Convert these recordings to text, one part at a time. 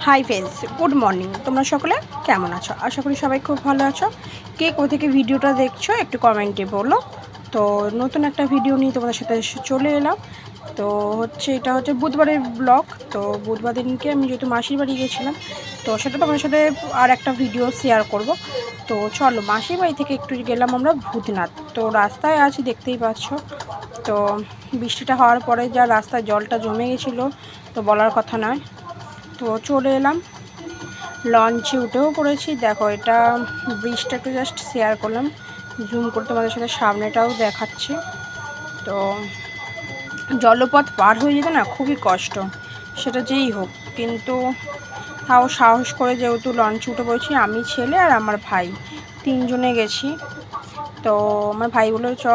Hi friends, good morning. তোমরা সকলে কেমন আছো? আশা করি সবাই খুব ভালো আছো। কে কোথা থেকে ভিডিওটা দেখছো একটু কমেন্টে বলো। তো নতুন একটা ভিডিও নিয়ে তোমাদের সাথে চলে এলাম। তো এটা হচ্ছে বুধবারের ব্লগ। তো বুধবার দিনকে আমি যেহেতু মাসির বাড়ি গিয়েছিলাম, তো সেটা তোমাদের সাথে আর একটা ভিডিও শেয়ার করব। তো চলো, মাসির বাড়ি থেকে একটু গেলাম আমরা ভূতনাথ। তো রাস্তায় আছি, দেখতেই পাচ্ছ। তো বৃষ্টিটা হওয়ার পরে যা রাস্তায় জলটা জমে গেছিলো, তো বলার কথা নয়। তো চলে এলাম, লঞ্চে উঠেও পড়েছি। দেখো, এটা ব্রিজটা একটু জাস্ট শেয়ার করলাম, জুম করে তোমাদের সাথে সামনেটাও দেখাচ্ছি। তো জলপথ পার হয়ে যেতে না খুবই কষ্ট, সেটা যেই হোক, কিন্তু তাও সাহস করে যেহেতু লঞ্চে উঠে পড়েছি, আমি, ছেলে আর আমার ভাই, তিনজনে গেছি। তো আমার ভাই বললো চ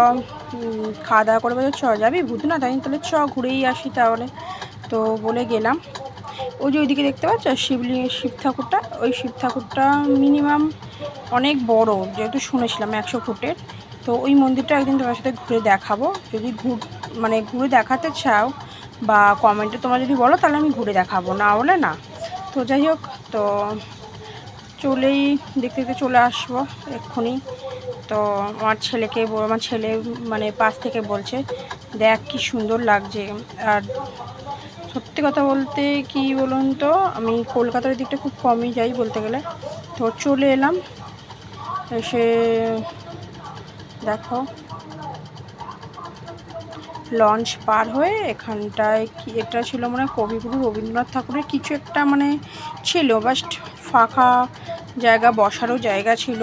খাওয়া দাওয়া করে বলে চ যাবি ভূতনাথ, আমি তাহলে চ ঘুরেই আসি তাহলে। তো বলে গেলাম। ওই যে ওইদিকে দেখতে পাচ্ছ শিব ঠাকুরটা, ওই শিব ঠাকুরটা মিনিমাম অনেক বড়, যেহেতু শুনেছিলাম 100 ফুটের। তো ওই মন্দিরটা একদিন তোমার সাথে ঘুরে দেখাবো, যদি ঘুরে দেখাতে চাও বা কমেন্টে তোমরা যদি বলো তাহলে আমি ঘুরে দেখাবো, না বলে না। তো যাই হোক, তো দেখতে দেখতে চলে আসবো এক্ষুনি। তো আমার ছেলে পাশ থেকে বলছে দেখ কি সুন্দর লাগছে। আর সত্যি কথা বলতে কি বলুন তো, আমি কলকাতার দিকটা খুব কমই যাই বলতে গেলে। তো চলে এলাম, এসে দেখো লঞ্চ পার হয়ে এখানটায় কি একটা ছিল, মানে কবিগুরু রবীন্দ্রনাথ ঠাকুরের কিছু একটা ছিল, বাস্ট ফাঁকা জায়গা, বসারও জায়গা ছিল।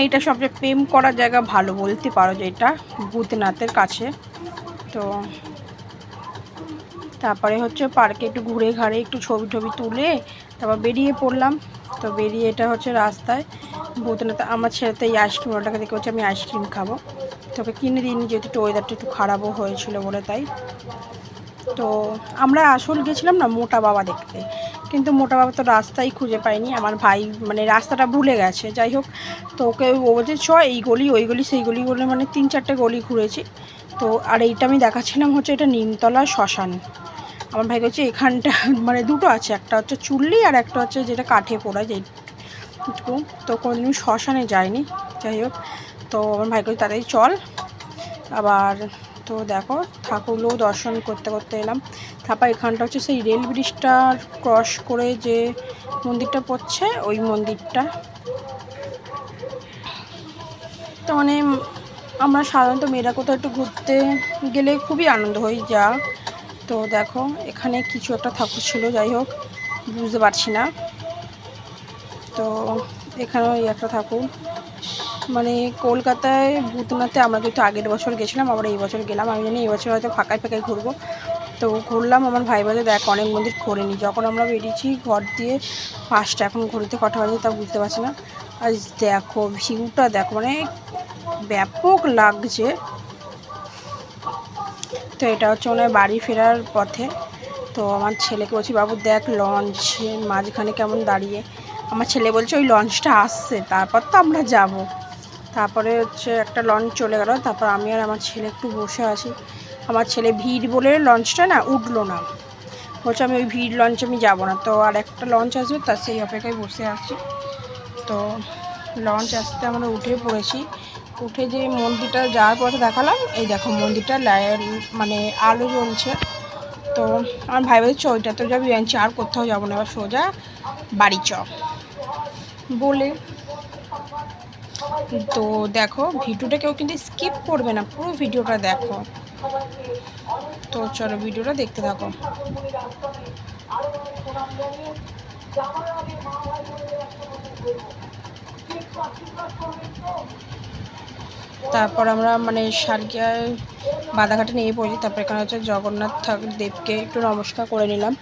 এটা সবচেয়ে প্রেম করার জায়গা ভালো বলতে পারো, যে এটা ভূতনাথের কাছে। তো তারপরে পার্কে একটু ঘুরে ঘাড়ে একটু ছবি টবি তুলে তারপর বেরিয়ে পড়লাম। তো বেরিয়ে এটা রাস্তায় ভূতনাথ। আমার ছেলে তো এই আইসক্রিম ওটাকে দেখে হচ্ছে আমি আইসক্রিম খাবো, তোকে কিনে দিইনি যেহেতু একটু ওয়েদারটা একটু খারাপও হয়েছিল বলে, তাই। তো আমরা আসল গেছিলাম না মোটা বাবা দেখতে, কিন্তু মোটা বাবা তো রাস্তাই খুঁজে পাইনি। আমার ভাই রাস্তাটা ভুলে গেছে। যাই হোক, তো ওকে ও বলছে চ এই গলি ওই গলি সেই গলি বলে 3-4টে গলি ঘুরেছি। তো আর এইটা আমি দেখাচ্ছিলাম এটা নিমতলা শ্মশান। আমার ভাই বলছে এখানটা দুটো আছে, একটা হচ্ছে চুল্লি আর একটা হচ্ছে যেটা কাঠে পোড়া যেটুকু। তো কোনোদিন শ্মশানে যায়নি। যাই হোক, তো আমার ভাই বলছে তাড়াতাড়ি চল আবার। তো দেখো ঠাকুরগুলো দর্শন করতে করতে এলাম। তারপর এখানটা হচ্ছে সেই রেল ব্রিজটার ক্রস করে যে মন্দিরটা পড়ছে, ওই মন্দিরটা। তো আমরা সাধারণত মেয়েরা কোথাও একটু ঘুরতে গেলে খুবই আনন্দ হই যা। তো দেখো এখানে কিছু একটা ঠাকুর ছিল, যাই হোক বুঝতে পারছি না। তো এখানেও একটা ঠাকুর, কলকাতায় ভূতনাথে আমরা যেহেতু আগের বছর গেছিলাম, আবার এই বছর গেলাম। আমি জানি এই বছর হয়তো ফাঁকায় ফাঁকায় ঘুরবো। তো ঘুরলাম। আমার ভাই বলে দেখ অনেক মন্দির ঘোরেনি। যখন আমরা বেরিয়েছি ঘর দিয়ে 5টা, এখন ঘড়িতে কটা বাজে তা বুঝতে পারছি না। আর দেখো ভিউটা দেখো, ব্যাপক লাগছে। তো এটা হচ্ছে বাড়ি ফেরার পথে। তো আমার ছেলেকে বলছি বাবু দেখ লঞ্চ মাঝখানে কেমন দাঁড়িয়ে। আমার ছেলে বলছে ওই লঞ্চটা আসছে, তারপর তো আমরা যাব। তারপরে একটা লঞ্চ চলে গেল। তারপর আমি আর আমার ছেলে একটু বসে আছি। আমার ছেলে ভিড় বলে লঞ্চটা না উঠলো না, বলছে আমি ওই ভিড় লঞ্চে আমি যাবো না। তো আর একটা লঞ্চ আসবে, তার সেই অপেক্ষায় বসে আছি। তো লঞ্চ আসতে আমরা উঠে পড়েছি। উঠে যে মন্দিরটা যাওয়ার পথে দেখালাম, এই দেখো মন্দিরটা আলো জ্বলছে। তো আমার ভাই বলছে ওইটা তো যাবি, আনছি আর কোথাও যাবো না, এবার সোজা বাড়ি চ বলে। তো দেখো ভিডিওটা কেউ কিন্তু স্কিপ করবে না, পুরো ভিডিওটা দেখো। তো চলো ভিডিওটা দেখতে থাকো। তারপর আমরা সারকিয়ায় বাদাঘাটে নিয়ে পড়ি। তারপর এখানে হচ্ছে জগন্নাথ দেবকে একটু নমস্কার করে নিলাম।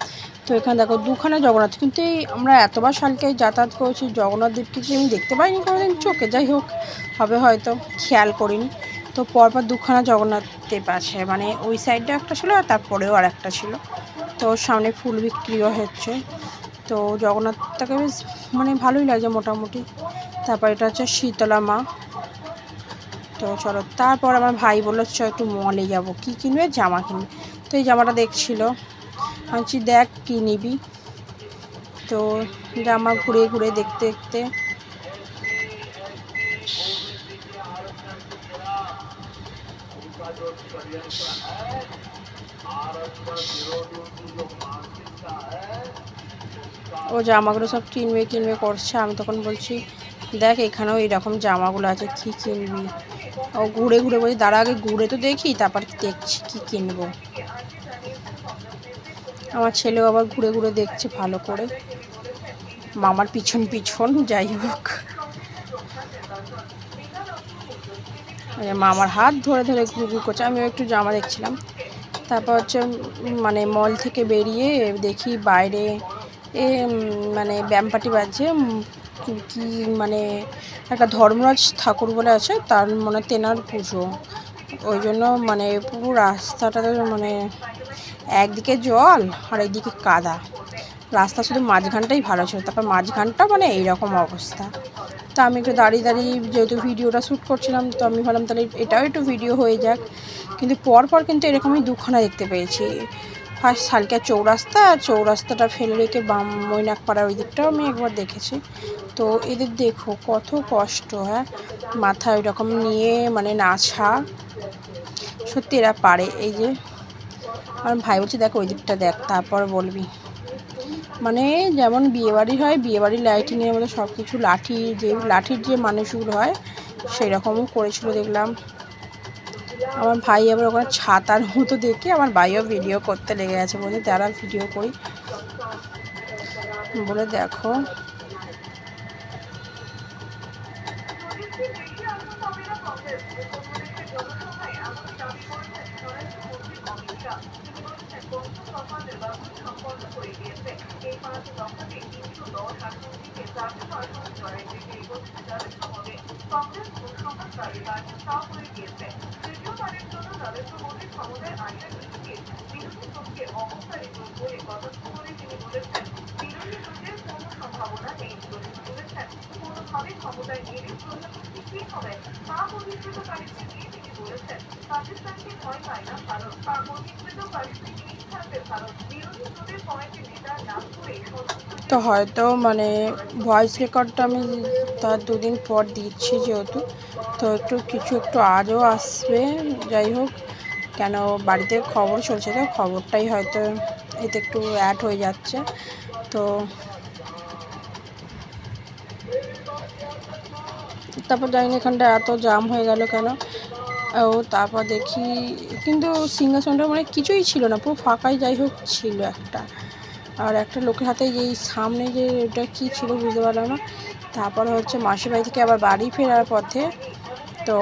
তো এখানে দেখো দুখানা জগন্নাথ, কিন্তু আমরা এতবার সালকিয়ায় যাতায়াত করেছি, জগন্নাথ দেবকে কি আমি দেখতে পাইনি কোনোদিন চোখে। যাই হোক, হবে হয়তো, খেয়াল করিনি। তো পরপর দুখানা জগন্নাথ দেব আছে, ওই সাইডে একটা ছিল আর তারপরেও আর একটা ছিল। তো সামনে ফুল বিক্রিও হচ্ছে। তো জগন্নাথটাকে বেশ ভালোই লাগছে মোটামুটি। তারপর এটা হচ্ছে শীতলা মা। তো চলো, তারপর আমার ভাই বললো চ একটু মলে যাবো, কী কিনবে, জামা কিনবে। তো এই জামাটা দেখছিল, আমি বলছি দেখ কী নিবি। তো জামা ঘুরে ঘুরে দেখতে দেখতে ও জামাগুলো সব কিনবে কিনবে করছে। আমি তখন বলছি দেখ এখানেও এরকম জামাগুলো আছে, কি কিনবি? ও ঘুরে ঘুরে বলছি দাঁড়া আগে ঘুরে তো দেখি, তারপর দেখছি কি কিনবো। আমার ছেলেও আবার ঘুরে ঘুরে দেখছে ভালো করে, মামার পিছন পিছন। যাই হোক, মামার হাত ধরে ধরে ঘুরঘুর করছে। আমিও একটু জামা দেখছিলাম। তারপর হচ্ছে মানে মল থেকে বেরিয়ে দেখি বাইরে মানে ব্যামপাটি বাজছে, কি মানে একটা ধর্মরাজ ঠাকুর বলে আছে, তার মানে তেনার পুজো। ওই জন্য মানে পুরো রাস্তাটাতে মানে একদিকে জল আর একদিকে কাদা, রাস্তা শুধু মাঝখানটাই ভালো ছিল, তারপর মাঝখানটা মানে এইরকম অবস্থা। তো আমি একটু দাঁড়িয়ে দাঁড়িয়ে যেহেতু ভিডিওটা শ্যুট করছিলাম, তো আমি ভাবলাম তাহলে এটাও একটু ভিডিও হয়ে যাক। কিন্তু পরপর কিন্তু এরকমই দুখানা দেখতে পেয়েছি। ফার্স্ট সালকিয়া চৌরাস্তা, আর চৌরাস্তাটা ফেলে রেখে বাম মৈনাকপাড়ার ওই দিকটাও আমি একবার দেখেছি। তো এদের দেখো কত কষ্ট, হ্যাঁ, মাথা ওইরকম নিয়ে মানে নাছা, সত্যি এরা পারে। এই যে আমার ভাই বলছে দেখ ওই দিকটা দেখ, তারপর বলবি। মানে যেমন বিয়েবাড়ি হয়, বিয়েবাড়ির লাইটিংয়ের মধ্যে সব কিছু লাঠির যে মানুষগুলো হয় সেই রকমও করেছিল দেখলাম। আমার ভাই আবার ওখানে ছাতার মতো দেখে আমার ভাইও ভিডিও করতে লেগে গেছে, বলে তারা ভিডিও করি বলে দেখো। তো হয়তো মানে ভয়েস রেকর্ডটা আমি তার 2 দিন পর দিচ্ছি যেহেতু, তো একটু আজও আসবে। যাই হোক, কেন বাড়িতে খবর চলছে, তো খবরটাই হয়তো এতে একটু অ্যাড হয়ে যাচ্ছে। তো তারপর জানি না এখানটা এত জাম হয়ে গেল কেন। ও তারপর দেখি কিন্তু সিংহাসনটা মানে কিছুই ছিল না, পুরো ফাঁকাই যাই হোক ছিল একটা। আর একটা লোকের হাতে যেই সামনে যে ওটা কী ছিল বুঝতে পারলাম না। তারপর হচ্ছে মাসির বাড়ি থেকে আবার বাড়ি ফেরার পথে তো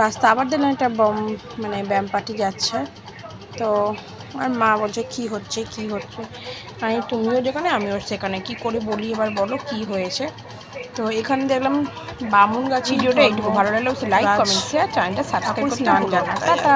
রাস্তা আবার দেখলাম একটা মানে ব্যামপার্টি যাচ্ছে। তো আর মা বলছে কি হচ্ছে। আমি তুমিও যেখানে আমিও সেখানে, কি করে বলি এবার বলো কি হয়েছে। তো এখানে দেখলাম বামুন গাছ। ভিডিওটা এইটুকু ভালো লাগলে লাইক কমেন্ট শেয়ার চ্যানেলটা সাবস্ক্রাইব করতে ভুলবেন না। টাটা।